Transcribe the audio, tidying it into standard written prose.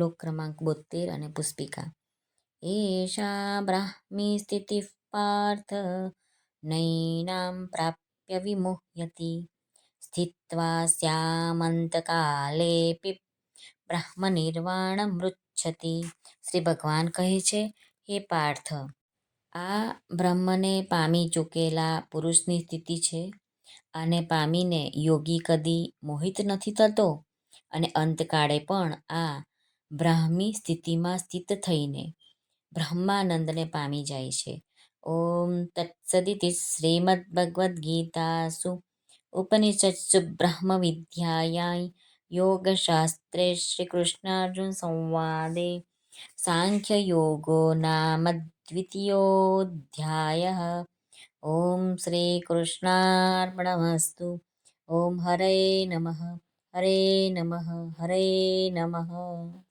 શ્લોક ક્રમાંક 72 અને પુષ્પિકા. એષા બ્રાહ્મી સ્થિતિઃ પાર્થ નૈનાં પ્રાપ્ય વિમુહ્યતિ સ્થિત્વા સ્યામંતકાલેऽપિ બ્રહ્મનિર્વાણમૃચ્છતિ. શ્રી ભગવાન કહે છે, હે પાર્થ, આ બ્રહ્મને પામી ચૂકેલા પુરુષની સ્થિતિ છે. આને પામીને યોગી કદી મોહિત નથી થતો અને અંતકાળે પણ આ બ્રાહ્મી સ્થિતિમાં સ્થિત થઈને બ્રહ્માનંદને પામી જાય છે. ઓમ તત્સદિતિ શ્રીમદ્ભગવદ્ગીતાસુ ઉપનિષત્સુ બ્રહ્મવિદ્યાયાં યોગશાસ્ત્રે શ્રીકૃષ્ણાર્જુન સંવાદે સાંખ્યયોગો નામ દ્વિતીયોऽધ્યાયઃ. ઓમ શ્રી કૃષ્ણાર્પણમસ્તુ. ઓમ હરે નમઃ હરે નમઃ હરે નમઃ.